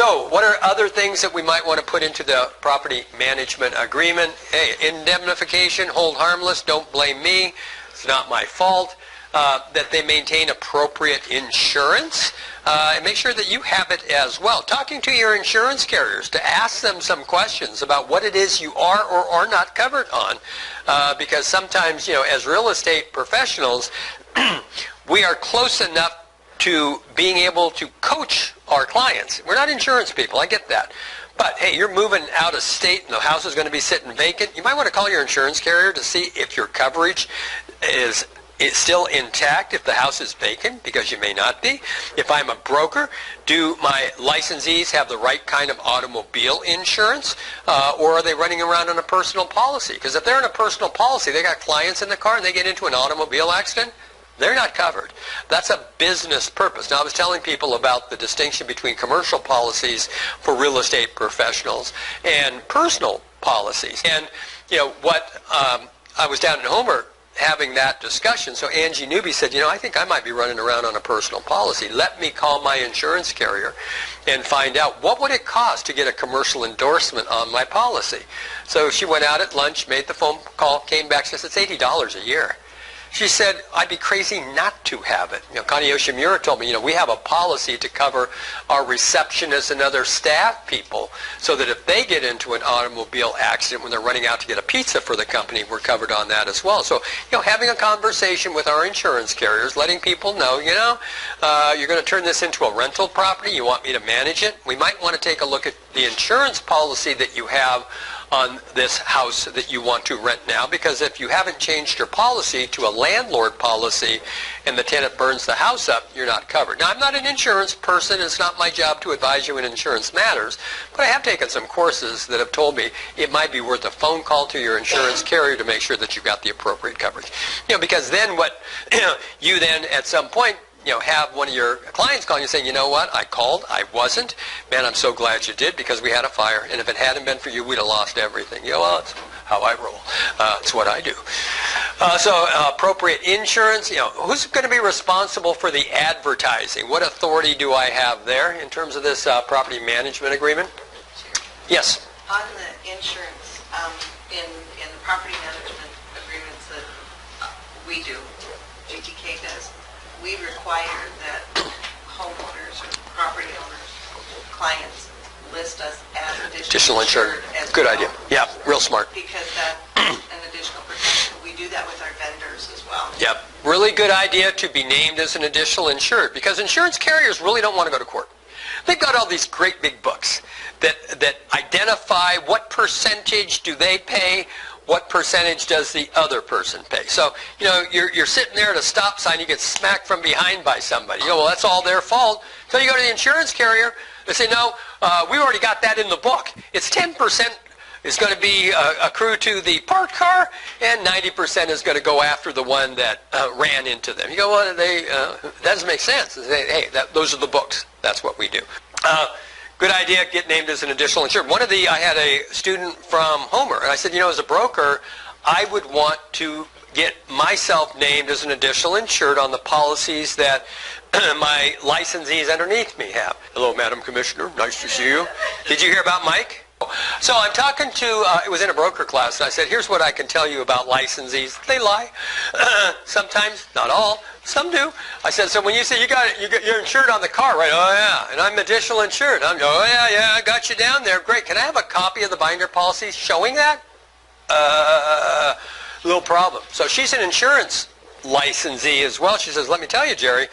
So what are other things that we might want to put into the property management agreement? Hey, indemnification, hold harmless, don't blame me, it's not my fault. That they maintain appropriate insurance, and make sure that you have it as well. Talking to your insurance carriers to ask them some questions about what it is you are or are not covered on, because sometimes, as real estate professionals, we are close enough to being able to coach our clients. We're not insurance people, I get that. But hey, you're moving out of state and the house is going to be sitting vacant. You might want to call your insurance carrier to see if your coverage is still intact if the house is vacant, because you may not be. If I'm a broker, do my licensees have the right kind of automobile insurance, or are they running around on a personal policy? Because if they're in a personal policy, they got clients in the car and they get into an automobile accident, they're not covered. That's a business purpose. Now, I was telling people about the distinction between commercial policies for real estate professionals and personal policies. And, I was down in Homer having that discussion. So Angie Newby said, I think I might be running around on a personal policy. Let me call my insurance carrier and find out what would it cost to get a commercial endorsement on my policy. So she went out at lunch, made the phone call, came back, she said, it's $80 a year. She said, I'd be crazy not to have it. Connie Yoshimura told me, we have a policy to cover our receptionists and other staff people so that if they get into an automobile accident when they're running out to get a pizza for the company, we're covered on that as well. So, having a conversation with our insurance carriers, letting people know, you're going to turn this into a rental property, you want me to manage it. We might want to take a look at the insurance policy that you have on this house that you want to rent now, because if you haven't changed your policy to a landlord policy and the tenant burns the house up, you're not covered. Now, I'm not an insurance person. It's not my job to advise you in insurance matters, but I have taken some courses that have told me it might be worth a phone call to your insurance carrier to make sure that you've got the appropriate coverage. Because then what you then at some point have one of your clients calling you saying, you know what, I called, I wasn't. Man, I'm so glad you did, because we had a fire, and if it hadn't been for you, we'd have lost everything. Well, that's how I roll. It's what I do. So appropriate insurance, who's going to be responsible for the advertising? What authority do I have there in terms of this property management agreement? Yes? On the insurance, in the property management agreements that we do, GTK does, we require that homeowners or property owners, clients, list us as additional insured. Good idea. Yeah, real smart. Because that's an additional protection. We do that with our vendors as well. Yep. Really good idea to be named as an additional insured, because insurance carriers really don't want to go to court. They've got all these great big books that identify what percentage do they pay, what percentage does the other person pay. So, you're sitting there at a stop sign, you get smacked from behind by somebody. Well, that's all their fault. So you go to the insurance carrier, they say, no, we already got that in the book. It's 10% is going to be accrued to the parked car, and 90% is going to go after the one that ran into them. You go, well, that doesn't make sense. They say, hey, those are the books. That's what we do. Good idea, get named as an additional insured. I had a student from Homer, and I said, as a broker, I would want to get myself named as an additional insured on the policies that my licensees underneath me have. Hello, Madam Commissioner. Nice to see you. Did you hear about Mike? So I'm talking to, it was in a broker class, and I said, here's what I can tell you about licensees. They lie. Sometimes, not all. Some do. I said, so when you say you're insured on the car, right? Oh, yeah. And I'm additional insured. Yeah, I got you down there. Great. Can I have a copy of the binder policy showing that? Little problem. So she's an insurance licensee as well. She says, let me tell you, Jerry,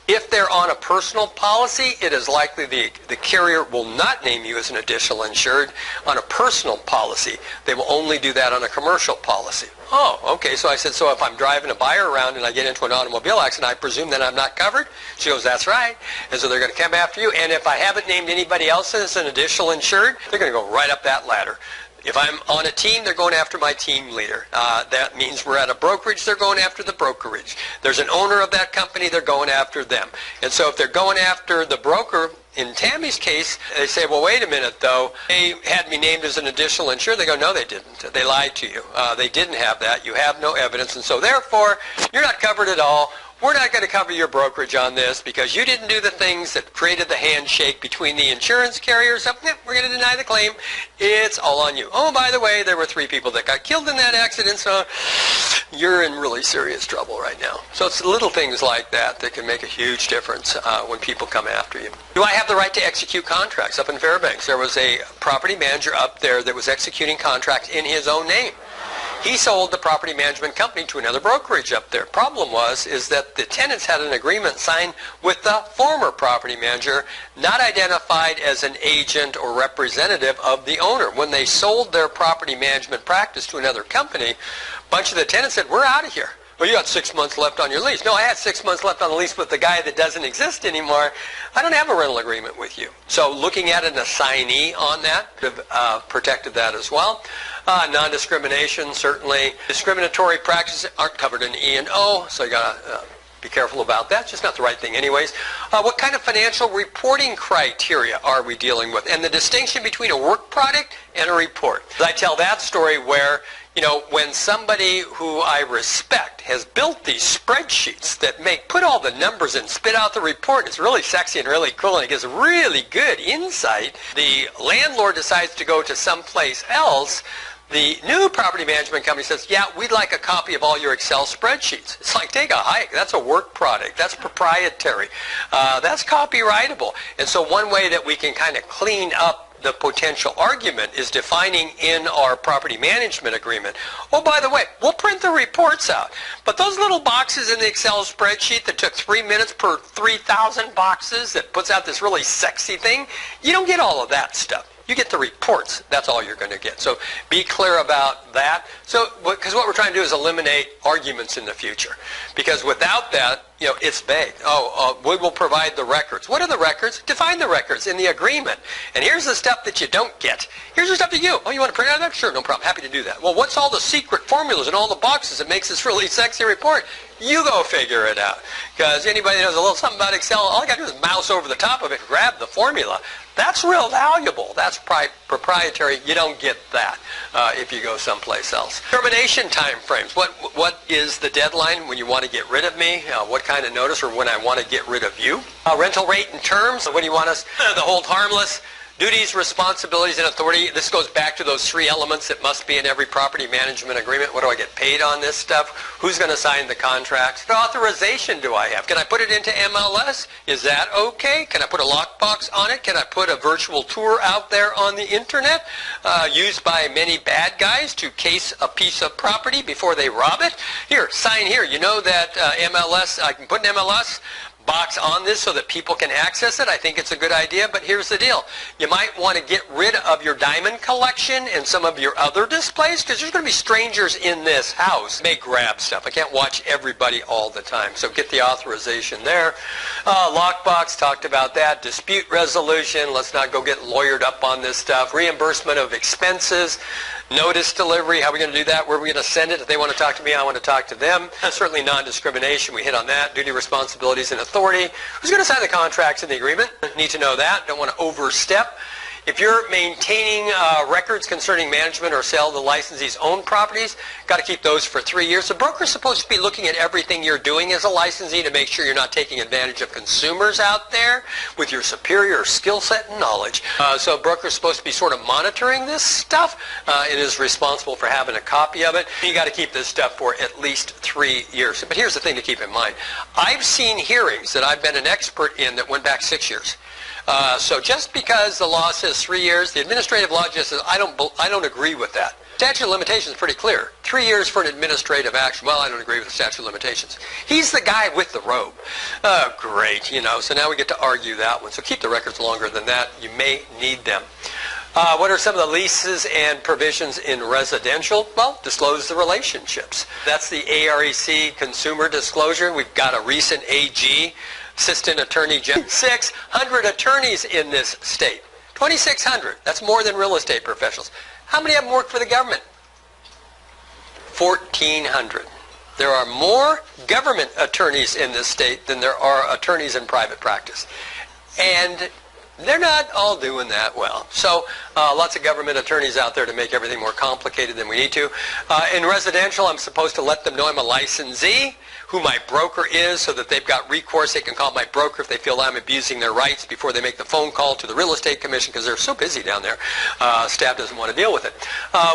if they're on a personal policy, it is likely the carrier will not name you as an additional insured on a personal policy. They will only do that on a commercial policy. Oh, okay. So I said, so if I'm driving a buyer around and I get into an automobile accident, I presume that I'm not covered? She goes, that's right. And so they're going to come after you. And if I haven't named anybody else as an additional insured, they're going to go right up that ladder. If I'm on a team, they're going after my team leader. That means we're at a brokerage, they're going after the brokerage. There's an owner of that company, they're going after them. And so if they're going after the broker, in Tammy's case, they say, well, wait a minute, though. They had me named as an additional insured. They go, no, they didn't. They lied to you. They didn't have that. You have no evidence. And so therefore, you're not covered at all. we're not going to cover your brokerage on this because you didn't do the things that created the handshake between the insurance carriers. So, we're going to deny the claim. It's all on you. Oh, by the way, there were 3 people that got killed in that accident, so you're in really serious trouble right now. So it's little things like that that can make a huge difference when people come after you. Do I have the right to execute contracts? Up in Fairbanks, there was a property manager up there that was executing contracts in his own name. He sold the property management company to another brokerage up there. Problem is that the tenants had an agreement signed with the former property manager, not identified as an agent or representative of the owner. When they sold their property management practice to another company, a bunch of the tenants said, we're out of here. Well, you got 6 months left on your lease. No, I had 6 months left on the lease with the guy that doesn't exist anymore. I don't have a rental agreement with you. So looking at an assignee on that could have protected that as well. Non-discrimination, certainly. Discriminatory practices aren't covered in E&O, so you got to be careful about that. It's just not the right thing anyways. What kind of financial reporting criteria are we dealing with? And the distinction between a work product and a report. I tell that story where, when somebody who I respect has built these spreadsheets that put all the numbers and spit out the report, it's really sexy and really cool and it gives really good insight. The landlord decides to go to someplace else. The new property management company says, yeah, we'd like a copy of all your Excel spreadsheets. It's like, take a hike. That's a work product. That's proprietary. That's copyrightable. And so one way that we can kind of clean up the potential argument is defining in our property management agreement. Oh, by the way, we'll print the reports out. But those little boxes in the Excel spreadsheet that took 3 minutes per 3,000 boxes that puts out this really sexy thing, you don't get all of that stuff. You get the reports. That's all you're going to get. So be clear about that. So, because what we're trying to do is eliminate arguments in the future. Because without that, it's vague. We will provide the records. What are the records? Define the records in the agreement. And here's the stuff that you don't get. Here's the stuff that you want to print out of that? Sure, no problem. Happy to do that. Well, what's all the secret formulas and all the boxes that makes this really sexy report? You go figure it out. Because anybody that knows a little something about Excel, all I got to do is mouse over the top of it and grab the formula. That's real valuable. That's proprietary. You don't get that if you go someplace else. Termination time frames. What is the deadline when you want to get rid of me? What kind of notice, or when I want to get rid of you? Rental rate and terms. When you want us to hold harmless. Duties, responsibilities, and authority. This goes back to those 3 elements that must be in every property management agreement. What do I get paid on this stuff? Who's going to sign the contracts? What authorization do I have? Can I put it into MLS? Is that okay? Can I put a lockbox on it? Can I put a virtual tour out there on the internet used by many bad guys to case a piece of property before they rob it? Here, sign here. You know that MLS, I can put an MLS box on this so that people can access it. I think it's a good idea, but here's the deal. You might want to get rid of your diamond collection and some of your other displays because there's going to be strangers in this house. They grab stuff. I can't watch everybody all the time, so get the authorization there. Lockbox, talked about that. Dispute resolution, let's not go get lawyered up on this stuff. Reimbursement of expenses. Notice delivery, how are we going to do that? Where are we going to send it? If they want to talk to me, I want to talk to them. Certainly non-discrimination, we hit on that. Duty, responsibilities, and authority. Who's going to sign the contracts in the agreement? Need to know that. Don't want to overstep. If you're maintaining records concerning management or sale of the licensee's own properties, got to keep those for 3 years. The broker's supposed to be looking at everything you're doing as a licensee to make sure you're not taking advantage of consumers out there with your superior skill set and knowledge. So a broker's supposed to be sort of monitoring this stuff and is responsible for having a copy of it. You got to keep this stuff for at least 3 years. But here's the thing to keep in mind. I've seen hearings that I've been an expert in that went back 6 years. So just because the law says 3 years, the administrative law just says, I don't agree with that. Statute of limitations is pretty clear. 3 years for an administrative action. Well, I don't agree with the statute of limitations. He's the guy with the robe. Oh, great, so now we get to argue that one. So keep the records longer than that. You may need them. What are some of the leases and provisions in residential? Well, disclose the relationships. That's the AREC consumer disclosure. We've got a recent AG, Assistant Attorney General. 600 attorneys in this state. 2,600. That's more than real estate professionals. How many of them work for the government? 1,400. There are more government attorneys in this state than there are attorneys in private practice. And They're not all doing that well. So lots of government attorneys out there to make everything more complicated than we need to. In residential, I'm supposed to let them know I'm a licensee, who my broker is, so that they've got recourse. They can call my broker if they feel I'm abusing their rights before they make the phone call to the real estate commission, because they're so busy down there. Staff doesn't want to deal with it.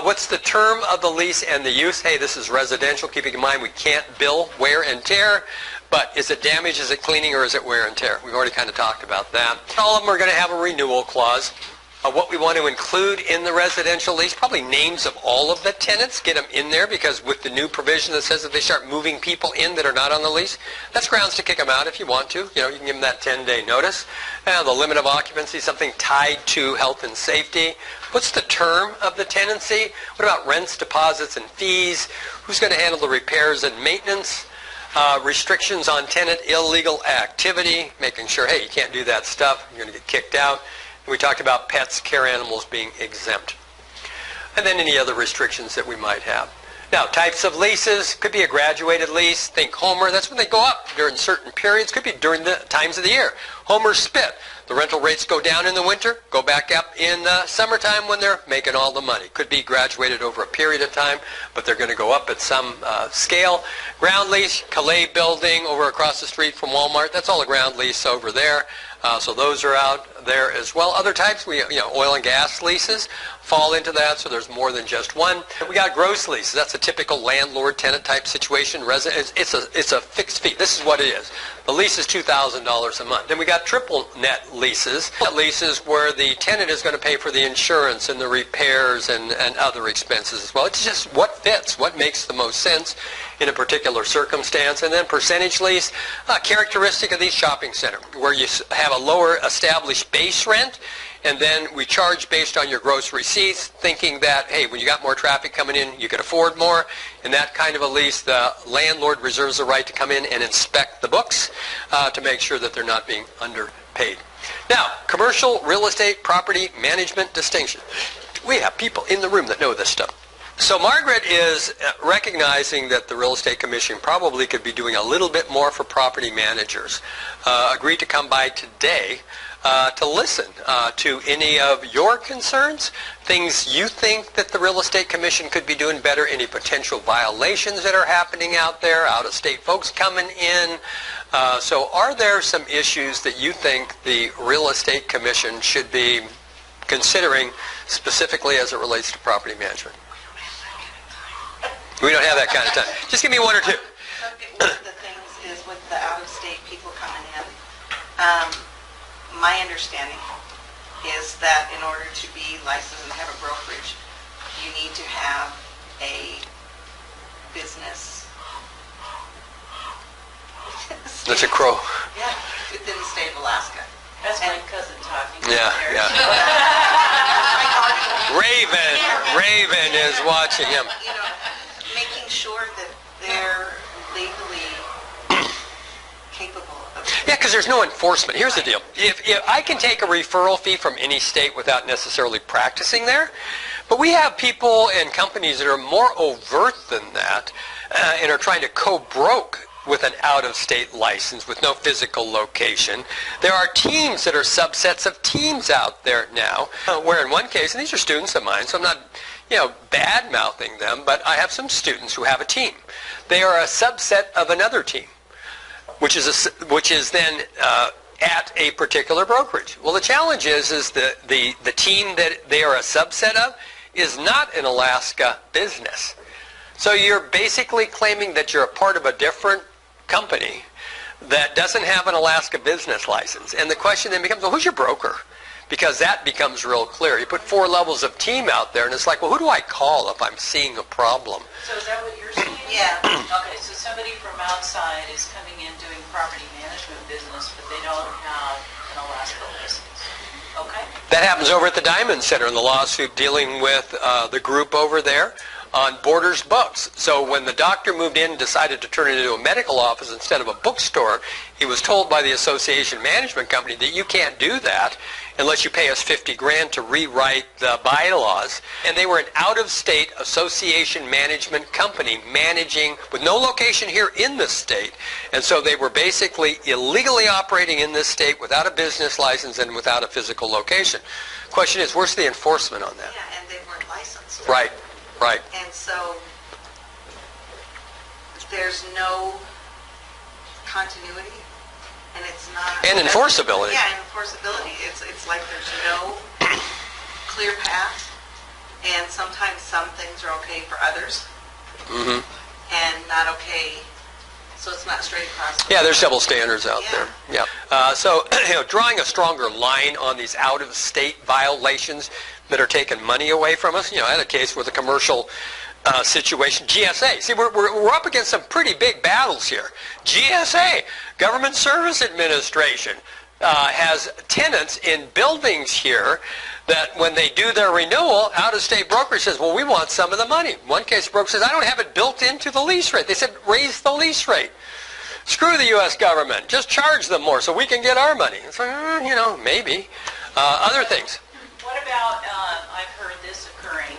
What's the term of the lease and the use? Hey, this is residential. Keeping in mind we can't bill wear and tear. But is it damage, is it cleaning, or is it wear and tear? We've already kind of talked about that. All of them are going to have a renewal clause. What we want to include in the residential lease, probably names of all of the tenants, get them in there, because with the new provision that says that they start moving people in that are not on the lease, that's grounds to kick them out if you want to. You know, you can give them that 10-day notice. The limit of occupancy, something tied to health and safety. What's the term of the tenancy? What about rents, deposits, and fees? Who's going to handle the repairs and maintenance? Restrictions on tenant illegal activity, making sure, hey, you can't do that stuff, you're going to get kicked out. We talked about pets, care animals being exempt. And then any other restrictions that we might have. Now, types of leases, could be a graduated lease. Think Homer, that's when they go up during certain periods. Could be during the times of the year. Homer spit. The rental rates go down in the winter, go back up in the summertime when they're making all the money. Could be graduated over a period of time, but they're going to go up at some scale. Ground lease, Calais building over across the street from Walmart. That's all a ground lease over there. So those are out there as well. Other types, oil and gas leases fall into that, so there's more than just one. We got gross leases. That's a typical landlord-tenant type situation. It's a fixed fee. This is what it is. The lease is $2,000 a month. Then we got triple net leases. Leases where the tenant is going to pay for the insurance and the repairs and other expenses as well. It's just what fits, what makes the most sense in a particular circumstance. And then percentage lease, characteristic of these shopping centers, where you have a lower established base rent, and then we charge based on your gross receipts, thinking that, hey, when you got more traffic coming in, you could afford more. In that kind of a lease, the landlord reserves the right to come in and inspect the books to make sure that they're not being underpaid. Now, commercial real estate property management distinction. We have people in the room that know this stuff. So Margaret is recognizing that the Real Estate Commission probably could be doing a little bit more for property managers. Agreed to come by today to listen to any of your concerns, things you think that the Real Estate Commission could be doing better, any potential violations that are happening out there, out-of-state folks coming in. So are there some issues that you think the Real Estate Commission should be considering specifically as it relates to property management? We don't have that kind of time. Just give me one or two. One of the things is with the out-of-state people coming in, my understanding is that in order to be licensed and have a brokerage, you need to have a business. That's a crow. Yeah, within the state of Alaska. That's my cousin talking. Yeah, yeah. Raven is watching him. You know, making sure that they're legally capable of... Yeah, because there's no enforcement. Here's the deal. If I can take a referral fee from any state without necessarily practicing there, but we have people and companies that are more overt than that and are trying to co-broke with an out-of-state license with no physical location. There are teams that are subsets of teams out there now, where in one case, and these are students of mine, so I'm not bad-mouthing them, but I have some students who have a team. They are a subset of another team, which is then at a particular brokerage. Well, the challenge is the team that they are a subset of is not an Alaska business. So you're basically claiming that you're a part of a different company that doesn't have an Alaska business license. And the question then becomes, well, who's your broker? Because that becomes real clear. You put 4 levels of team out there, and it's like, well, who do I call if I'm seeing a problem? So is that what you're saying? Yeah. Okay, so somebody from outside is coming in doing property management business, but they don't have an Alaska license. Okay. That happens over at the Diamond Center in the lawsuit dealing with the group over there on Borders Books. So when the doctor moved in and decided to turn it into a medical office instead of a bookstore, he was told by the association management company that you can't do that unless you pay us 50 grand to rewrite the bylaws. And they were an out-of-state association management company managing with no location here in the state. And so they were basically illegally operating in this state without a business license and without a physical location. Question is, where's the enforcement on that? Yeah, and they weren't licensed. Right, right. And so there's no continuity, and it's not... And enforceability. Yeah, and enforceability. It's like there's no clear path, and sometimes some things are okay for others, and not okay, so it's not straight across. Yeah, there's double standards out Yeah. there. Yeah. So, drawing a stronger line on these out-of-state violations that are taking money away from us. I had a case with a commercial situation. GSA. See, we're up against some pretty big battles here. GSA, Government Service Administration, has tenants in buildings here that when they do their renewal, out-of-state broker says, well, we want some of the money. One case broker says, I don't have it built into the lease rate. They said, raise the lease rate. Screw the U.S. government. Just charge them more so we can get our money. It's like, maybe. Other things. What about, I've heard this occurring,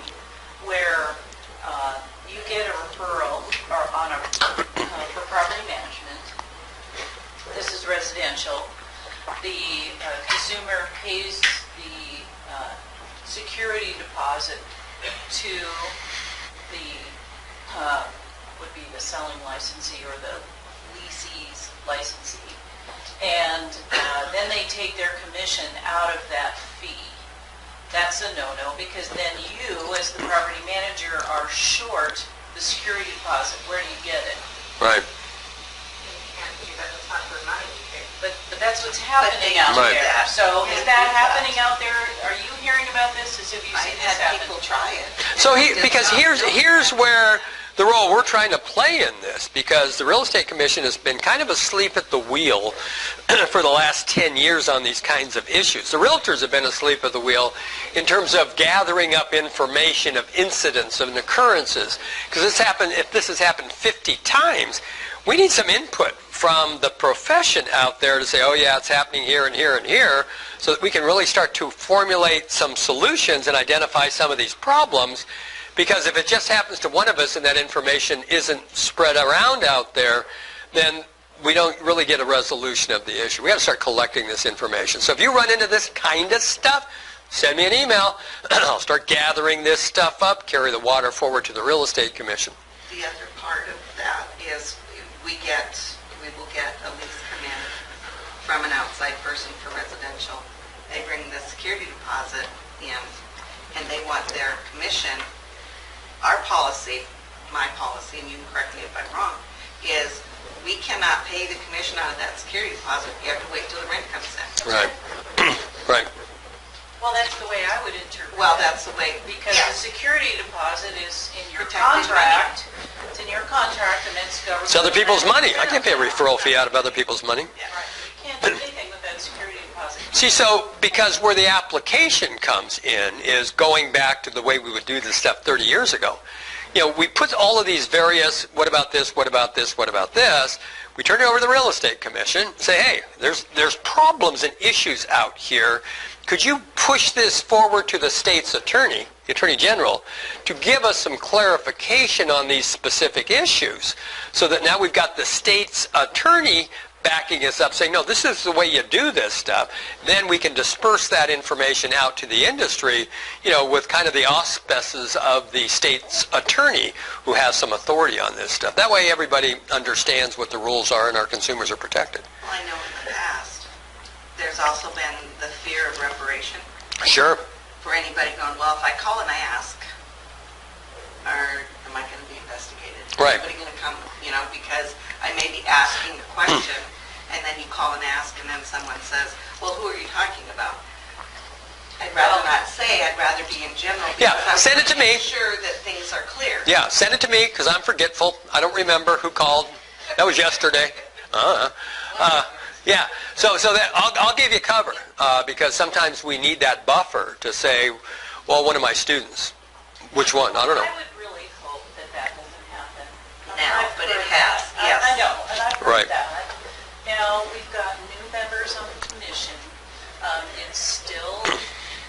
where you get a referral or for property management. This is residential. The consumer pays the security deposit to the would be the selling licensee or the leasee's licensee, and then they take their commission out of that fee. That's a no-no, because then you, as the property manager, are short the security deposit. Where do you get it? Right. But that's what's happening out Right. there. So is that happening out there? Are you hearing about this? Have you I've seen this had happen? people try it. So It does because not here's where the role we're trying to play in this, because the Real Estate Commission has been kind of asleep at the wheel for the last 10 years on these kinds of issues. The realtors have been asleep at the wheel in terms of gathering up information of incidents and occurrences. Because if this has happened 50 times, we need some input from the profession out there to say, oh yeah, it's happening here and here and here, so that we can really start to formulate some solutions and identify some of these problems. Because if it just happens to one of us and that information isn't spread around out there, then we don't really get a resolution of the issue. We got to start collecting this information. So if you run into this kind of stuff, send me an email. I'll start gathering this stuff up, carry the water forward to the Real Estate Commission. The other part of that is we will get a lease come in from an outside person for residential. They bring the security deposit in, and they want their commission. Our policy, my policy, and you can correct me if I'm wrong, is we cannot pay the commission out of that security deposit. You have to wait till the rent comes in. Right. Right. Well, that's the way I would interpret it. Well, that's the way, Because yeah. the security deposit is in your Protected contract. It's in your contract, and it's government. It's other people's money. I can't pay a referral fee out of other people's money. Yeah, right. You can't do anything with that security deposit. See, so because where the application comes in is going back to the way we would do this stuff 30 years ago. We put all of these various, what about this, what about this, what about this, we turn it over to the Real Estate Commission, say, hey, there's problems and issues out here. Could you push this forward to the state's attorney, the Attorney General, to give us some clarification on these specific issues so that now we've got the state's attorney backing us up, saying, no, this is the way you do this stuff. Then we can disperse that information out to the industry, with kind of the auspices of the state's attorney who has some authority on this stuff. That way everybody understands what the rules are and our consumers are protected. Well, I know in the past, there's also been the fear of reparation. Sure. For anybody going, well, if I call and I ask, am I going to be investigated? Right. Is anybody going to come, because I may be asking a question, and then you call and ask, and then someone says, well, who are you talking about? I'd rather not say, I'd rather be in general. Yeah, because send it to me. I'm sure that things are clear. Yeah, send it to me because I'm forgetful. I don't remember who called. That was yesterday. Yeah, so that I'll give you cover because sometimes we need that buffer to say, well, one of my students. Which one? I don't know. I would really hope that doesn't happen. Now, I've but it heard has, that. yes. I know, and I've heard Right. that. Now, we've got new members on the commission. It's still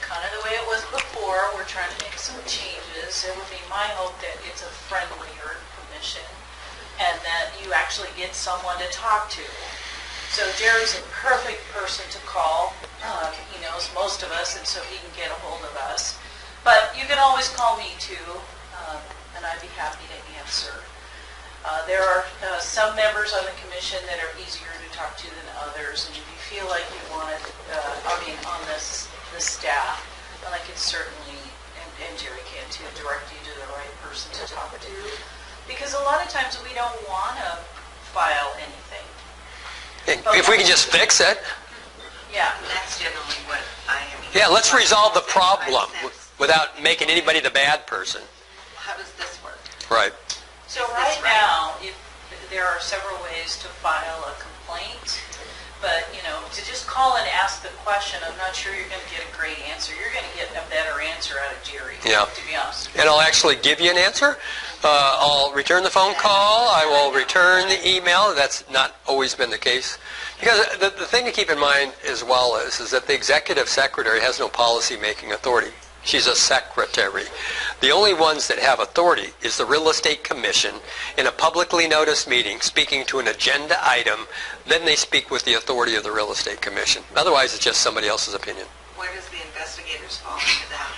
kind of the way it was before. We're trying to make some changes. It would be my hope that it's a friendlier commission and that you actually get someone to talk to. So Jerry's a perfect person to call. He knows most of us, and so he can get a hold of us. But you can always call me too, and I'd be happy to answer. There are some members on the commission that are easier to talk to than others, and if you feel like you want to, on this staff, I can certainly, and Jerry can too, direct you to the right person to talk to, because a lot of times we don't want to file anything. If we can just fix it. Yeah. That's generally what I am. Yeah, let's resolve the problem without making anybody the bad person. How does this work? Right. So right now, if there are several ways to file a complaint, but to just call and ask the question, I'm not sure you're going to get a great answer. You're going to get a better answer out of Jerry. Yeah. To be honest. And I'll actually give you an answer. I'll return the phone call. I will return the email. That's not always been the case. Because the thing to keep in mind as well is that the executive secretary has no policy-making authority. She's a secretary. The only ones that have authority is the Real Estate Commission in a publicly noticed meeting speaking to an agenda item. Then they speak with the authority of the Real Estate Commission. Otherwise, it's just somebody else's opinion. Where does the investigators fall into that?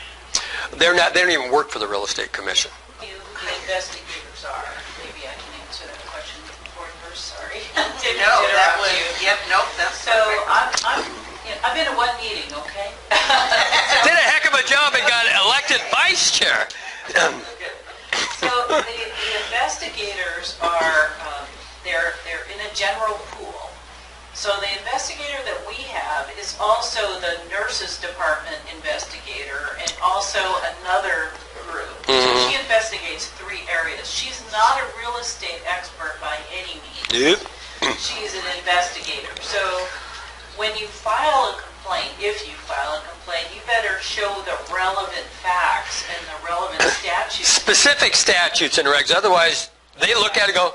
They don't even work for the Real Estate Commission. Who the investigators are. Maybe I can answer that question before first. Sorry. No, that was, yep, nope, that's So I've been to one meeting, okay? Did a heck of a job and got elected vice chair. So the investigators are, they're in a general pool. So the investigator that we have is also the nurses department investigator and also another group. So she investigates 3 areas. She's not a real estate expert by any means. Yep. She's an investigator. So when you file a complaint, if you file a complaint, you better show the relevant facts and the relevant statutes. Specific statutes and regs. Otherwise, they look at it and go,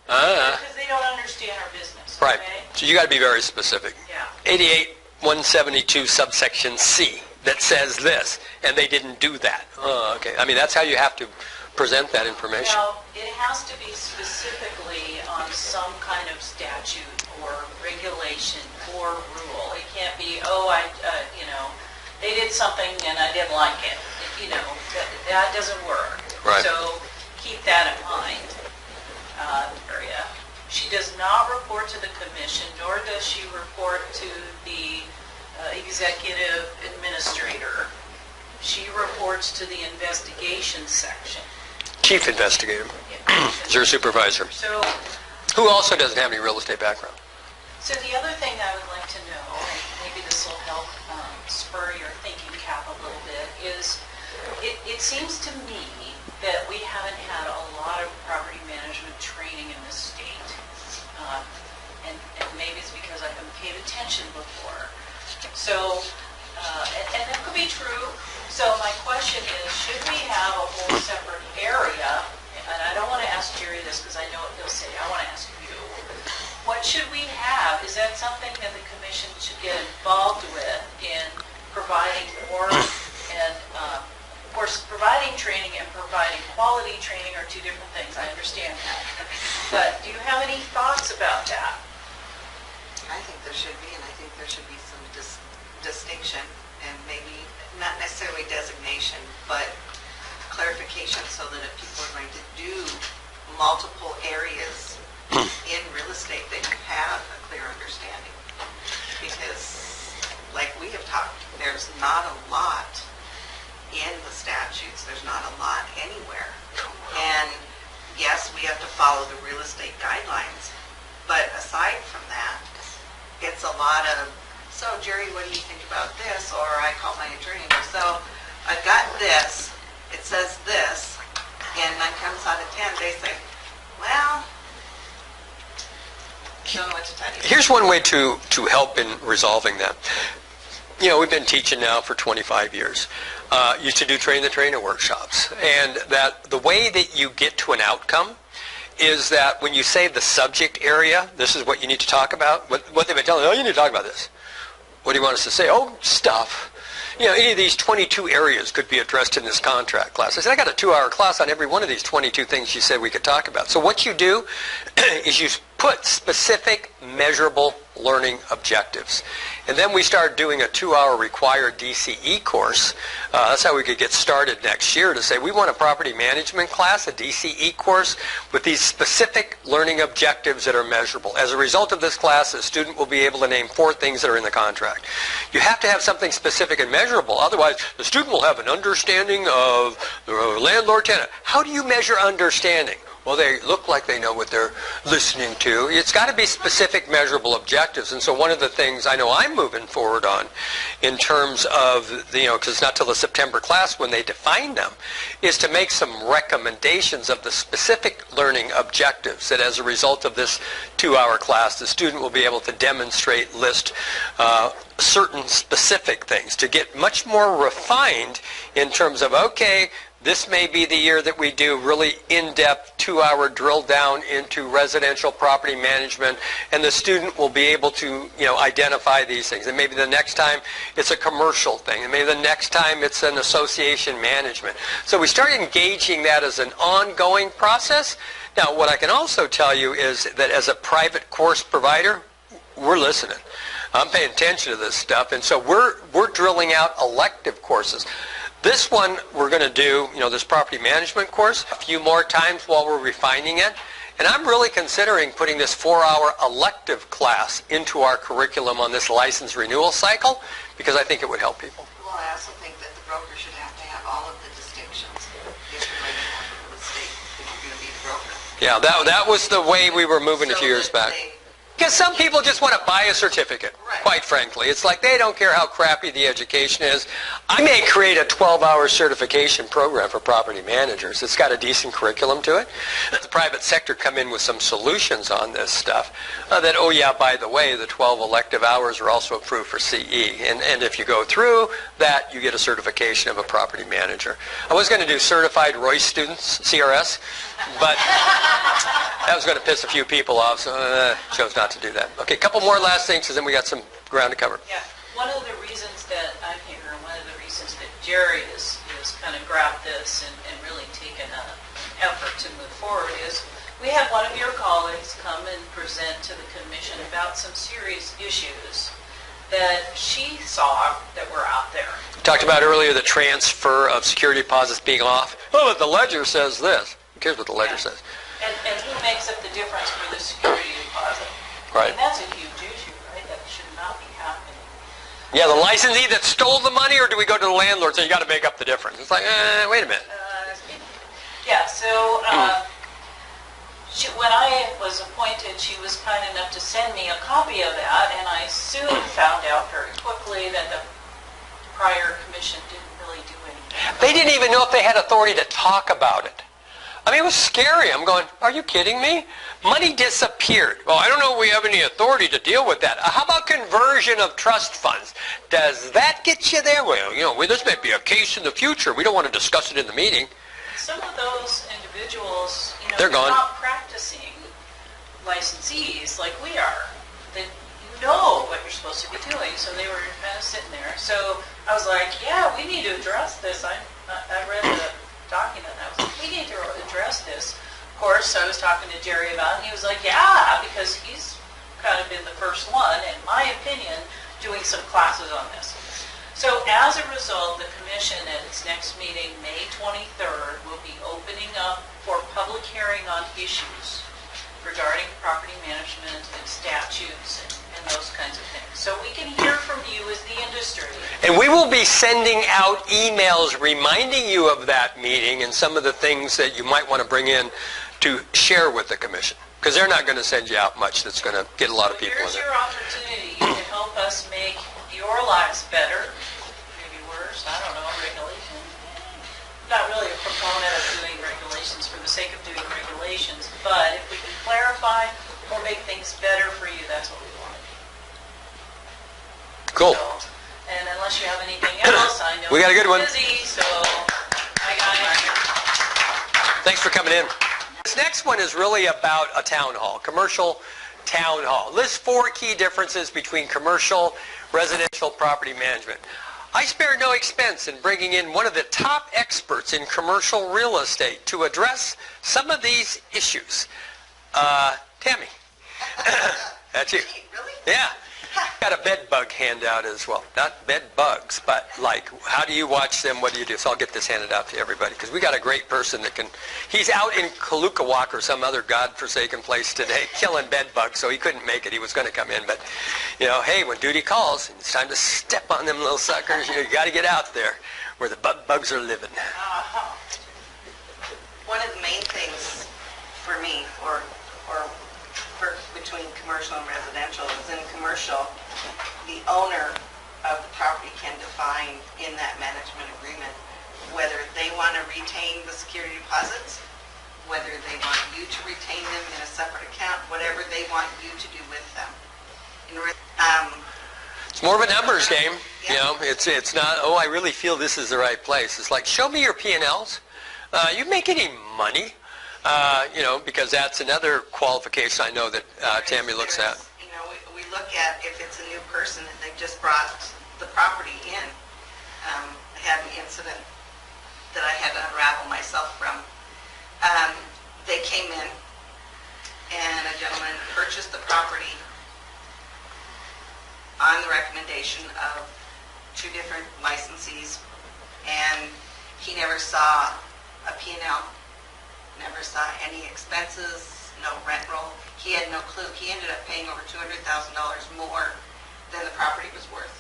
Because they don't understand our business. Right. Okay? So you got to be very specific. Yeah. 88-172 subsection C that says this, and they didn't do that. Oh, okay. I mean, that's how you have to present that information. Now, it has to be specifically on some kind of statute or regulation or rule. It can't be, they did something and I didn't like it. That doesn't work. Right. So keep that in mind. Area. She does not report to the commission, nor does she report to the executive administrator. She reports to the investigation section. Chief investigator. Yeah. Is your supervisor. So, Who also doesn't have any real estate background. so the other thing I would like to know, and maybe this will help spur your thinking cap a little bit, is it seems to me that we haven't had a lot of property management training in this state. And maybe it's because I haven't paid attention before. So, and that could be true. So my question is, should we have a whole separate area? And I don't want to ask Jerry this because I know what he'll say. I want to ask you. What should we have? Is that something that the commission should get involved with in providing more? And of course, providing training and providing quality training are 2 different things. I understand that. But do you have any thoughts about that? I think there should be, and I think there should be some distinction, and maybe not necessarily designation, but clarification so that if people are going to do multiple areas in real estate, that you have a clear understanding. Because, like we have talked, there's not a lot in the statutes. There's not a lot anywhere. And yes, we have to follow the real estate guidelines, but aside from that, it's a lot of, so Jerry, what do you think about this? Or I call my attorney and go, so I've got this, it says this, and 9 times out of 10 they say, well, don't know what to tell you. Here's one way to help in resolving that. We've been teaching now for 25 years. Used to do train-the-trainer workshops. And that the way that you get to an outcome is that when you say the subject area, this is what you need to talk about, what they've been telling you, you need to talk about this. What do you want us to say? Oh, stuff. You know, any of these 22 areas could be addressed in this contract class. I said, I got a 2-hour class on every one of these 22 things you said we could talk about. So what you do is you put specific, measurable learning objectives. And then we start doing a 2-hour required DCE course. That's how we could get started next year to say we want a property management class, a DCE course, with these specific learning objectives that are measurable. As a result of this class, a student will be able to name 4 things that are in the contract. You have to have something specific and measurable. Otherwise, the student will have an understanding of the landlord-tenant. How do you measure understanding? Well, they look like they know what they're listening to. It's got to be specific, measurable objectives. And so one of the things I know I'm moving forward on in terms of, because it's not till the September class when they define them, is to make some recommendations of the specific learning objectives that as a result of this 2-hour class, the student will be able to demonstrate, list certain specific things to get much more refined in terms of, okay, this may be the year that we do really in-depth 2-hour drill down into residential property management, and the student will be able to, identify these things. And maybe the next time it's a commercial thing, and maybe the next time it's an association management. So we start engaging that as an ongoing process. Now, what I can also tell you is that as a private course provider, we're listening. I'm paying attention to this stuff, and so we're drilling out elective courses. This one we're going to do, this property management course, a few more times while we're refining it. And I'm really considering putting this 4-hour elective class into our curriculum on this license renewal cycle because I think it would help people. Well, I also think that the broker should have to have all of the distinctions if you're going to have the state, if you're going to be the broker. Yeah, that was the way we were moving a few years back. Because some people just want to buy a certificate, quite frankly. It's like they don't care how crappy the education is. I may create a 12-hour certification program for property managers. It's got a decent curriculum to it. The private sector come in with some solutions on this stuff that, oh yeah, by the way, the 12 elective hours are also approved for CE. And if you go through that, you get a certification of a property manager. I was going to do certified Royce students, CRS, but that was going to piss a few people off, so chose not to do that. Okay, a couple more last things, because then we got some ground to cover. Yeah, one of the reasons that I'm here, and one of the reasons that Jerry has kind of grabbed this and really taken an effort to move forward is we had one of your colleagues come and present to the commission about some serious issues that she saw that were out there. Talked about earlier the transfer of security deposits being off. Oh, but the ledger says this. Who cares what the ledger says? And who makes up the difference for the security deposit? Right. And that's a huge issue, right? That should not be happening. Yeah, the licensee that stole the money, or do we go to the landlord and say, you got to make up the difference? It's like, wait a minute. Yeah, so when I was appointed, she was kind enough to send me a copy of that, and I soon found out very quickly that the prior commission didn't really do anything. They didn't even know if they had authority to talk about it. I mean, it was scary. I'm going, are you kidding me? Money disappeared. Well, I don't know if we have any authority to deal with that. How about conversion of trust funds? Does that get you there? Well, this may be a case in the future. We don't want to discuss it in the meeting. Some of those individuals, they're gone. Not practicing licensees like we are. That know what you're supposed to be doing, so they were kind of sitting there. So I was like, yeah, we need to address this. I read the document, and I was like, we need to address this. Of course, I was talking to Jerry about it, and he was like, yeah, because he's kind of been the first one, in my opinion, doing some classes on this. So as a result, the commission at its next meeting, May 23rd, will be opening up for public hearing on issues regarding property management and statutes and those kinds of things. So we can hear from you as the industry. And we will be sending out emails reminding you of that meeting and some of the things that you might want to bring in to share with the commission. Because they're not going to send you out much that's going to get a lot of people in Here's there. your opportunity to help us make your lives better, maybe worse, I don't know, regulation. Not really a proponent of doing regulations for the sake of doing regulations, but if we can clarify or make things better for you, that's what we want. Cool. So, and unless you have anything else, I know We got a good one. Busy, so I got it. Thanks for coming in. This next one is really about a town hall, commercial town hall. Lists 4 key differences between commercial, residential property management. I spared no expense in bringing in one of the top experts in commercial real estate to address some of these issues. Tammy, that's you. Really? Yeah. Got a bed bug handout as well. Not bed bugs, but like, how do you watch them? What do you do? So I'll get this handed out to everybody because we got a great person that can. He's out in Kalukawak or some other godforsaken place today killing bed bugs, so he couldn't make it. He was going to come in, but you know, hey, when duty calls, it's time to step on them little suckers. You got to get out there where the bugs are living. One of the main things for me, or between commercial and residential, is in commercial, the owner of the property can define in that management agreement whether they want to retain the security deposits, whether they want you to retain them in a separate account, whatever they want you to do with them. It's more of a numbers game. You know, it's not, oh, I really feel this is the right place. It's like, show me your P&Ls. You make any money? You know, because that's another qualification I know that Tammy looks at. You know, we look at if it's a new person and they've just brought the property in. I had an incident that I had to unravel myself from. They came in and a gentleman purchased the property on the recommendation of 2 different licensees, and he never saw a P&L. Never saw any expenses, no rent roll. He had no clue. He ended up paying over $200,000 more than the property was worth.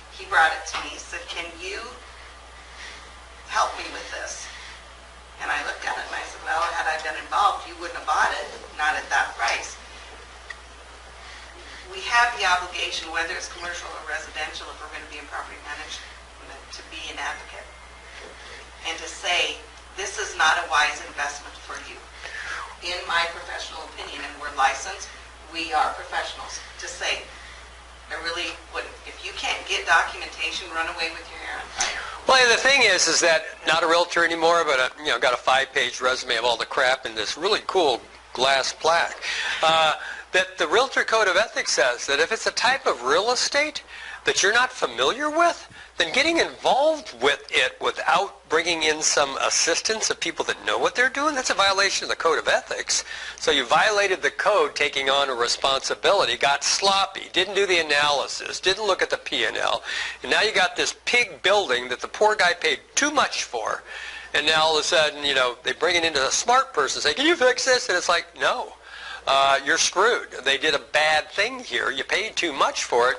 He brought it to me, said, can you help me with this? And I looked at it and I said, well, had I been involved, you wouldn't have bought it, not at that price. We have the obligation, whether it's commercial or residential, if we're going to be in property management, to be an advocate and to say, this is not a wise investment for you. In my professional opinion, and we're licensed, we are professionals, to say, I really wouldn't. If you can't get documentation, run away with your hair on fire. Well, the thing is that not a realtor anymore, but got a 5-page resume of all the crap in this really cool glass plaque. That the Realtor Code of Ethics says that if it's a type of real estate that you're not familiar with, then getting involved with it without bringing in some assistance of people that know what they're doing, that's a violation of the Code of Ethics. So you violated the code taking on a responsibility, got sloppy, didn't do the analysis, didn't look at the P&L, and now you got this pig building that the poor guy paid too much for, and now all of a sudden, they bring it into a smart person and say, can you fix this? And it's like, no, you're screwed. They did a bad thing here. You paid too much for it.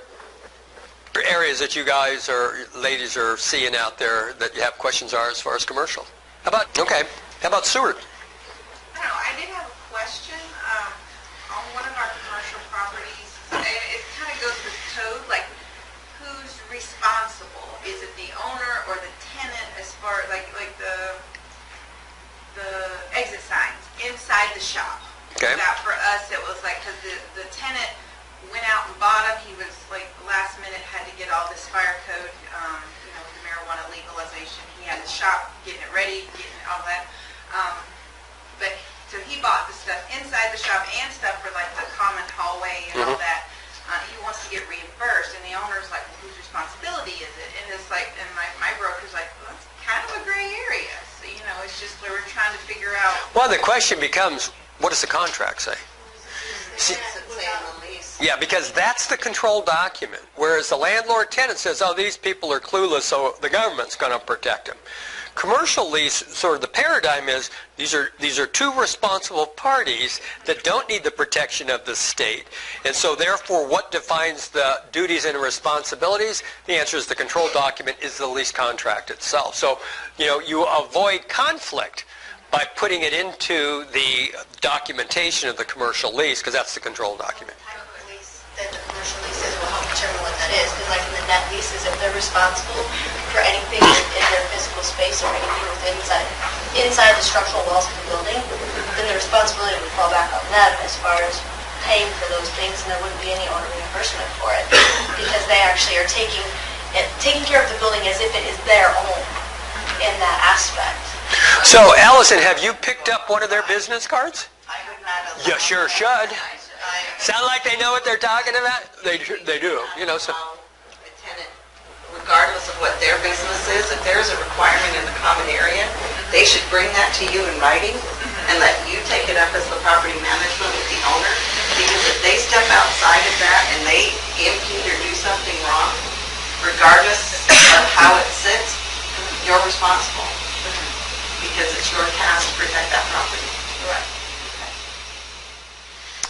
Areas that you guys or ladies are seeing out there that you have questions are as far as commercial. How about Seward? I did have a question on one of our commercial properties. It kind of goes with code, like who's responsible? Is it the owner or the tenant as far like the exit signs inside the shop? Okay. That for us it was like, because the tenant went out and bought them. He was like last minute had to get all this fire code, the marijuana legalization. He had his shop getting it ready, getting all that. But so he bought the stuff inside the shop and stuff for like the common hallway and all that. He wants to get reimbursed, and the owner's like, well, whose responsibility is it? And it's like, and my broker's like, well, it's kind of a gray area. So it's just where we're trying to figure out. Well, the question becomes, what does the contract say? See, yeah, because that's the control document. Whereas the landlord-tenant says, oh, these people are clueless, so the government's going to protect them. Commercial lease, sort of the paradigm is, these are two responsible parties that don't need the protection of the state. And so therefore, what defines the duties and responsibilities? The answer is the control document is the lease contract itself. So, you avoid conflict by putting it into the documentation of the commercial lease, because that's the control document. That the commercial leases will help determine what that is, because like in the net leases, if they're responsible for anything in their physical space or anything within inside the structural walls of the building, then the responsibility would fall back on them as far as paying for those things, and there wouldn't be any owner reimbursement for it, because they actually are taking care of the building as if it is their own in that aspect. So, Allison, have you picked up one of their business cards? I would not allow You sure should. I Sound like they know what they're talking about? They do. So regardless of what their business is, if there's a requirement in the common area, they should bring that to you in writing and let you take it up as the property management with the owner. Because if they step outside of that and they impede or do something wrong, regardless of how it sits, you're responsible. Because it's your task to protect that property. Right.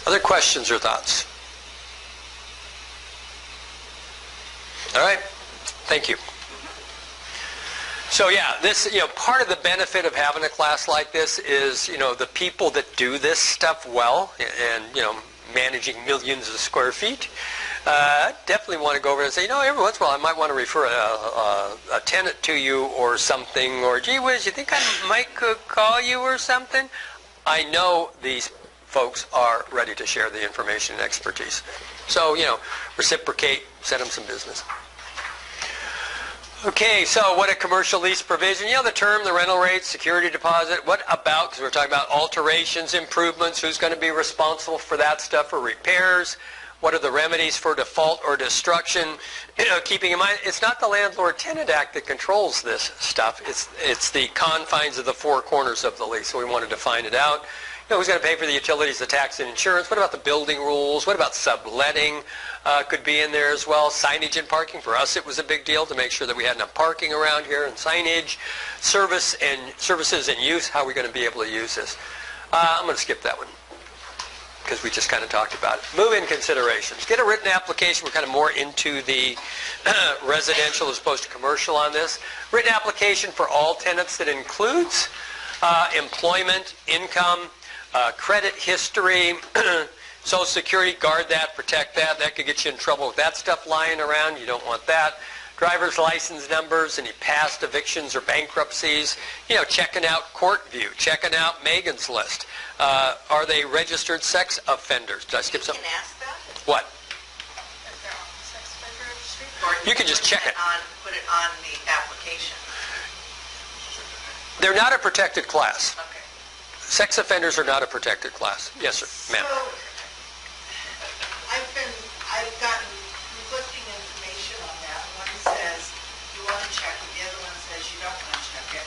Other questions or thoughts? All right. Thank you. So yeah, this, part of the benefit of having a class like this is, the people that do this stuff well and, managing millions of square feet, definitely want to go over and say, every once in a while I might want to refer a tenant to you or something, or gee whiz, you think I might could call you or something? I know these folks are ready to share the information and expertise. So, reciprocate, send them some business. Okay, so what a commercial lease provision? The term, the rental rate, security deposit. What about, because we're talking about alterations, improvements, who's going to be responsible for that stuff, or repairs? What are the remedies for default or destruction? Keeping in mind, it's not the Landlord-Tenant Act that controls this stuff. It's the confines of the four corners of the lease, so we wanted to find it out. Who's going to pay for the utilities, the tax, and insurance? What about the building rules? What about subletting? Could be in there as well. Signage and parking. For us, it was a big deal to make sure that we had enough parking around here, and signage, services and use. How are we going to be able to use this? I'm going to skip that one because we just kind of talked about it. Move-in considerations. Get a written application. We're kind of more into the residential as opposed to commercial on this. Written application for all tenants that includes employment, income, credit history, Social Security. Guard that, protect that. That could get you in trouble with that stuff lying around. You don't want that. Driver's license numbers, any past evictions or bankruptcies. Checking out court view, checking out Megan's list. Are they registered sex offenders? Did I skip something? You can ask that. What? If they're on the sex offender registry. Or You can just check it. Put it on the application. They're not a protected class. Okay. Sex offenders are not a protected class. Yes, sir. Ma'am. So, I've gotten conflicting information on that. One says you want to check it, the other one says you don't want to check it.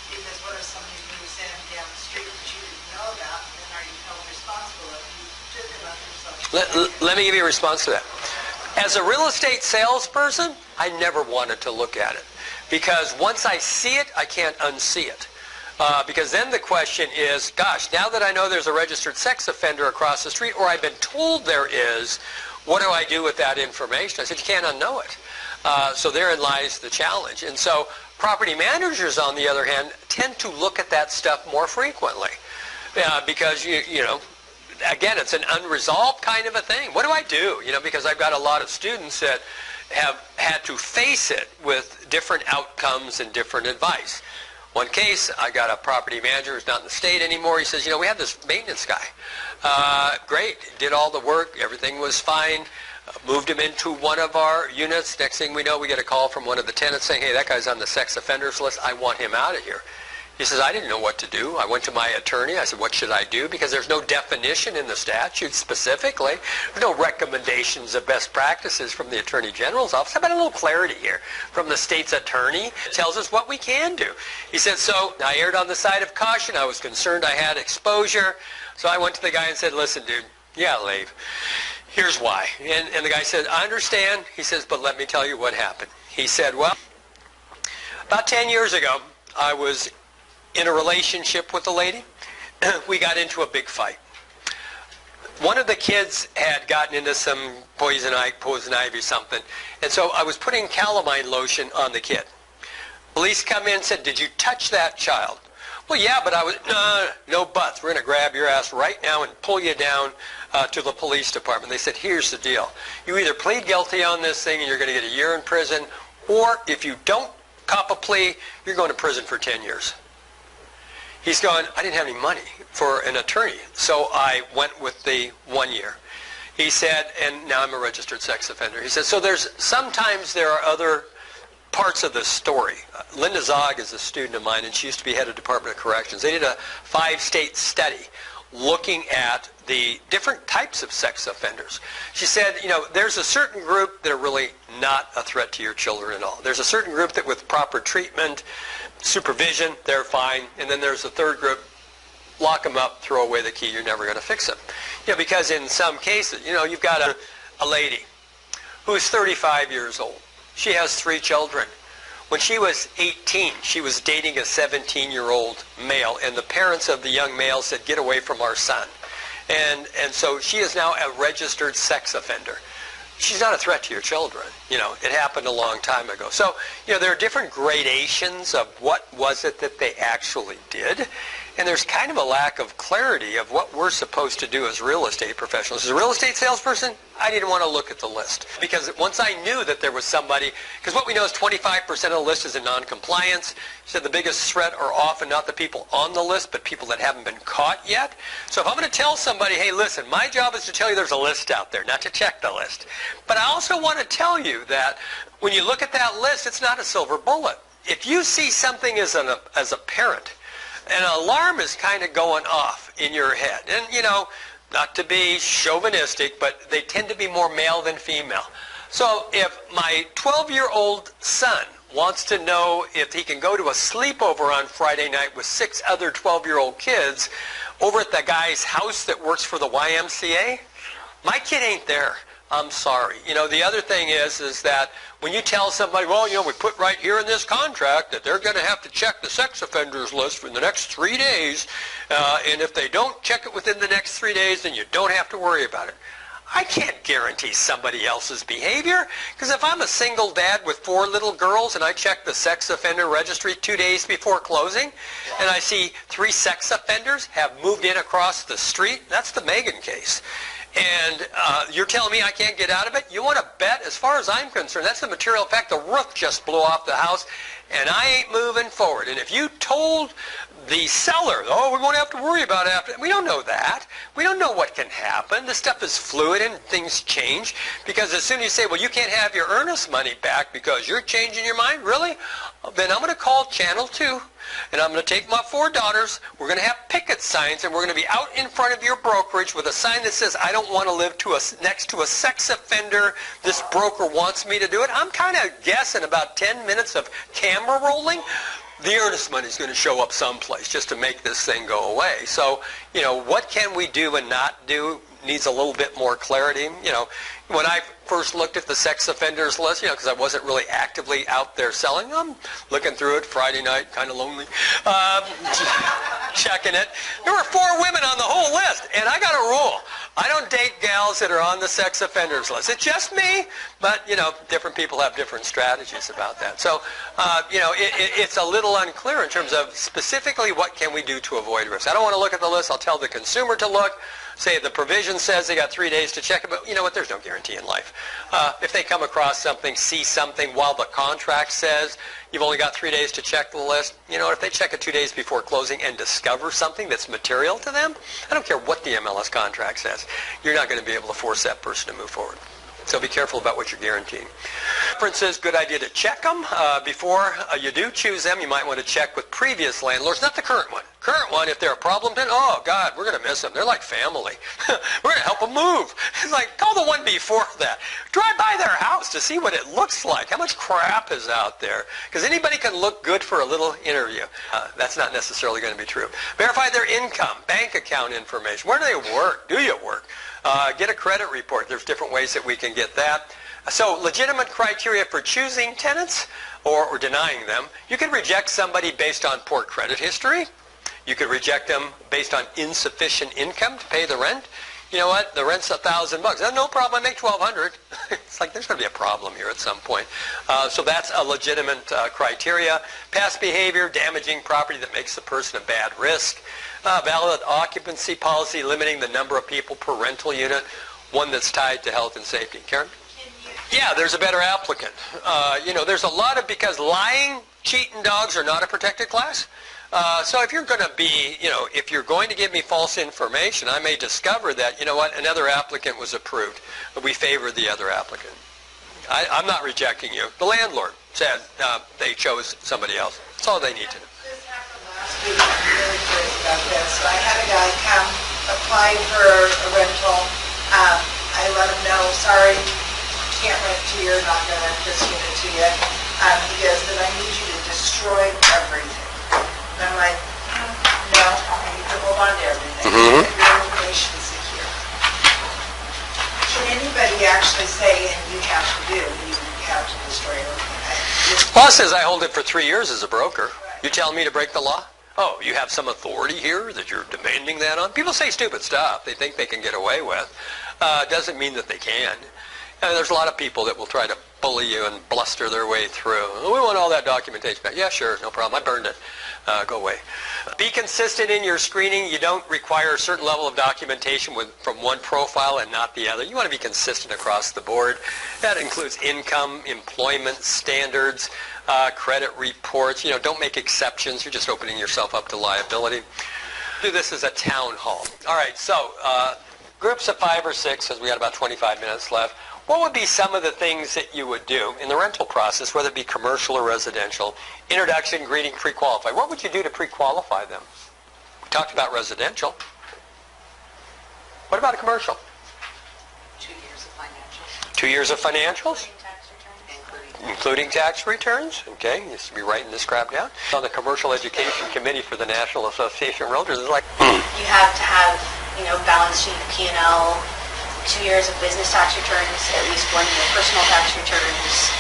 Because what if somebody moves in down the street that you didn't know about, then are you held responsible if you took it on yourself? Let me give you a response to that. As a real estate salesperson, I never wanted to look at it. Because once I see it, I can't unsee it. Because then the question is, gosh, now that I know there's a registered sex offender across the street, or I've been told there is, what do I do with that information? I said, you can't unknow it. So therein lies the challenge. And so property managers, on the other hand, tend to look at that stuff more frequently. Because, again, it's an unresolved kind of a thing. What do I do? Because I've got a lot of students that have had to face it with different outcomes and different advice. One case, I got a property manager who's not in the state anymore. He says, we had this maintenance guy. Great, did all the work, everything was fine. Moved him into one of our units. Next thing we know, we get a call from one of the tenants saying, hey, that guy's on the sex offenders list. I want him out of here. He says, I didn't know what to do. I went to my attorney. I said, what should I do? Because there's no definition in the statute specifically. There's no recommendations of best practices from the Attorney General's office. How about a little clarity here from the state's attorney? It tells us what we can do. He said, so I erred on the side of caution. I was concerned I had exposure. So I went to the guy and said, listen, dude, leave. Here's why. And the guy said, I understand. He says, but let me tell you what happened. He said, well, about 10 years ago, I was in a relationship with a lady. We got into a big fight. One of the kids had gotten into some poison ivy something, and so I was putting calamine lotion on the kid. Police come in and said, did you touch that child? Well, yeah, but I was, no buts. We're going to grab your ass right now and pull you down to the police department. They said, here's the deal. You either plead guilty on this thing and you're going to get a year in prison, or if you don't cop a plea, you're going to prison for 10 years. He's going, I didn't have any money for an attorney, so I went with the 1 year. He said, and now I'm a registered sex offender. He said, so sometimes there are other parts of the story. Linda Zog is a student of mine, and she used to be head of Department of Corrections. They did a 5-state study looking at the different types of sex offenders. She said, there's a certain group that are really not a threat to your children at all. There's a certain group that with proper treatment, supervision, they're fine. And then there's a third group, lock them up, throw away the key, you're never going to fix them. Because in some cases, you've got a lady who's 35 years old. She has 3 children. When she was 18, she was dating a 17-year-old male, and the parents of the young male said, get away from our son. And so she is now a registered sex offender. She's not a threat to your children. It happened a long time ago. So, there are different gradations of what was it that they actually did. And there's kind of a lack of clarity of what we're supposed to do as real estate professionals. As a real estate salesperson, I didn't want to look at the list. Because once I knew that there was somebody, because what we know is 25% of the list is in non-compliance. She said the biggest threat are often not the people on the list, but people that haven't been caught yet. So if I'm going to tell somebody, hey, listen, my job is to tell you there's a list out there, not to check the list. But I also want to tell you that when you look at that list, it's not a silver bullet. If you see something as a parent, an alarm is kind of going off in your head. And, not to be chauvinistic, but they tend to be more male than female. So if my 12-year-old son wants to know if he can go to a sleepover on Friday night with 6 other 12-year-old kids over at the guy's house that works for the YMCA, my kid ain't there. I'm sorry. The other thing is that when you tell somebody, well, we put right here in this contract that they're going to have to check the sex offenders list for the next 3 days, and if they don't check it within the next 3 days, then you don't have to worry about it. I can't guarantee somebody else's behavior, because if I'm a single dad with 4 little girls and I check the sex offender registry 2 days before closing, and I see 3 sex offenders have moved in across the street, that's the Megan case. And you're telling me I can't get out of it? You want to bet? As far as I'm concerned, that's the material fact. The roof just blew off the house, and I ain't moving forward. And if you told the seller, oh, we won't have to worry about it after, we don't know that. We don't know what can happen. This stuff is fluid and things change. Because as soon as you say, well, you can't have your earnest money back because you're changing your mind, really? Then I'm going to call Channel 2. And I'm going to take my 4 daughters, we're going to have picket signs, and we're going to be out in front of your brokerage with a sign that says, I don't want to live next to a sex offender. This broker wants me to do it. I'm kind of guessing about 10 minutes of camera rolling, the earnest money is going to show up someplace just to make this thing go away. So, what can we do and not do needs a little bit more clarity. When I first looked at the sex offenders list, because I wasn't really actively out there selling them, looking through it Friday night, kind of lonely, checking it. There were 4 women on the whole list, and I got a rule. I don't date gals that are on the sex offenders list. It's just me, but, different people have different strategies about that. So, it's a little unclear in terms of specifically what can we do to avoid risk. I don't want to look at the list. I'll tell the consumer to look. Say the provision says they got 3 days to check it, but you know what? There's no guarantee in life. If they come across something, see something while the contract says you've only got 3 days to check the list, if they check it 2 days before closing and discover something that's material to them, I don't care what the MLS contract says, you're not going to be able to force that person to move forward. So be careful about what you're guaranteeing. References, good idea to check them. Before you do choose them, you might want to check with previous landlords, not the current one. Current one, if they're a problem tenant, oh God, we're going to miss them. They're like family. We're going to help them move. It's like, call the one before that. Drive by their house to see what it looks like. How much crap is out there? Because anybody can look good for a little interview. That's not necessarily going to be true. Verify their income, bank account information. Where do they work? Do you work? Get a credit report. There's different ways that we can get that. So legitimate criteria for choosing tenants or denying them. You can reject somebody based on poor credit history. You could reject them based on insufficient income to pay the rent. You know what? The rent's $1,000. No problem. I make $1,200. It's like there's going to be a problem here at some point. So that's a legitimate criteria. Past behavior, damaging property that makes the person a bad risk. Valid occupancy policy limiting the number of people per rental unit. One that's tied to health and safety. Karen? Yeah, there's a better applicant. There's a lot of, because lying, cheating dogs are not a protected class. So if you're going to be, if you're going to give me false information, I may discover that, another applicant was approved. But we favor the other applicant. I'm not rejecting you. The landlord said they chose somebody else. That's all they need to know. This happened last week. I'm really curious about this. So I had a guy come apply for a rental, I let him know, sorry, can't rent to you, not gonna rent this unit to you. He goes, then I need you to destroy everything. And I'm like, no, I need to hold on to everything. Keep your information secure. Can anybody actually say, and you have to do, you have to destroy everything? Law says I hold it for 3 years as a broker. You telling me to break the law? Oh, you have some authority here that you're demanding that on? People say stupid stuff they think they can get away with. Doesn't mean that they can. There's a lot of people that will try to bully you and bluster their way through. Oh, we want all that documentation back. Yeah, sure, no problem. I burned it. Go away. Be consistent in your screening. You don't require a certain level of documentation from one profile and not the other. You want to be consistent across the board. That includes income, employment standards, credit reports. Don't make exceptions. You're just opening yourself up to liability. Do this as a town hall. All right, so groups of 5 or 6, because we got about 25 minutes left. What would be some of the things that you would do in the rental process, whether it be commercial or residential? Introduction, greeting, pre-qualify. What would you do to pre-qualify them? We talked about residential. What about a commercial? 2 years of financials, 2 years of financials? including Including tax returns? Okay, you should be writing this crap down. On the Commercial Education Committee for the National Association of Realtors, it's like, You have to have, balance sheet, P&L, 2 years of business tax returns, at least 1 year personal tax returns,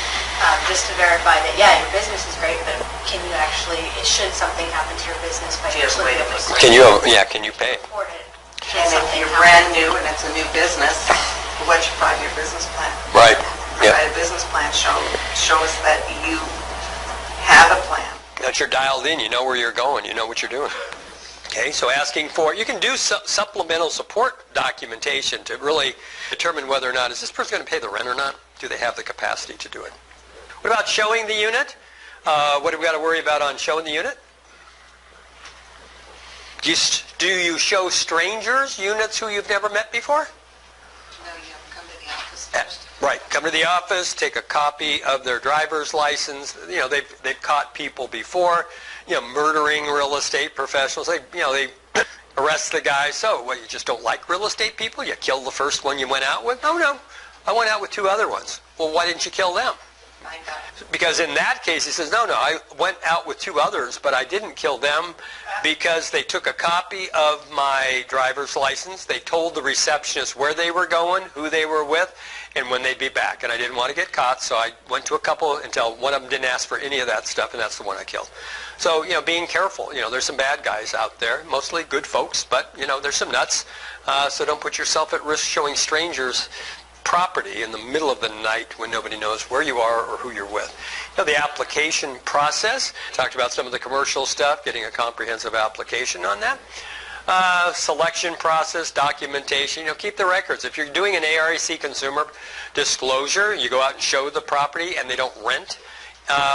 just to verify that, yeah, your business is great, but can you actually, should something happen to your business financially? can you pay? Afford it? And Should if something you're happen? brand new and it's a new business, what's your 5-year business plan? Right. Yeah. Provide a business plan, show us that you have a plan. That you're dialed in, you know where you're going, you know what you're doing. Okay, so asking for, you can do supplemental support documentation to really determine whether or not, is this person going to pay the rent or not? Do they have the capacity to do it? What about showing the unit? What do we got to worry about on showing the unit? Do you show strangers units who you've never met before? No, you have to come to the office first. Right. Come to the office, take a copy of their driver's license. They've caught people before, murdering real estate professionals. They arrest the guy. So, what, you just don't like real estate people? You killed the first one you went out with? Oh, no. I went out with 2 other ones. Well, why didn't you kill them? Find out. Because in that case, he says, no, I went out with 2 others, but I didn't kill them because they took a copy of my driver's license. They told the receptionist where they were going, who they were with, and when they'd be back. And I didn't want to get caught, so I went to a couple until one of them didn't ask for any of that stuff, and that's the one I killed. So, being careful. There's some bad guys out there, mostly good folks, but, there's some nuts. So don't put yourself at risk showing strangers property in the middle of the night when nobody knows where you are or who you're with. The application process. Talked about some of the commercial stuff, getting a comprehensive application on that. Selection process, documentation. Keep the records. If you're doing an AREC consumer disclosure, you go out and show the property and they don't rent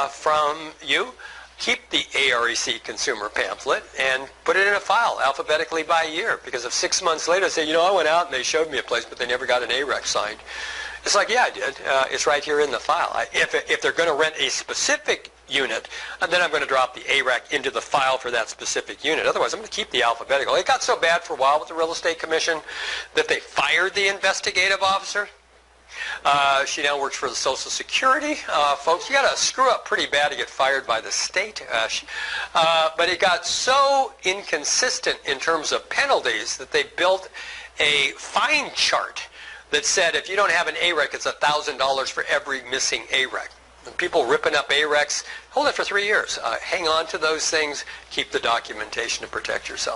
from you, keep the AREC consumer pamphlet and put it in a file alphabetically by year. Because if 6 months later they say, I went out and they showed me a place, but they never got an AREC signed. It's like, yeah, I did. It's right here in the file. If they're going to rent a specific unit, then I'm going to drop the AREC into the file for that specific unit. Otherwise, I'm going to keep the alphabetical. It got so bad for a while with the Real Estate Commission that they fired the investigative officer. She now works for the Social Security. Folks, you got to screw up pretty bad to get fired by the state. But it got so inconsistent in terms of penalties that they built a fine chart that said if you don't have an AREC, it's $1,000 for every missing AREC. And people ripping up ARECs, hold it for 3 years. Hang on to those things. Keep the documentation to protect yourself.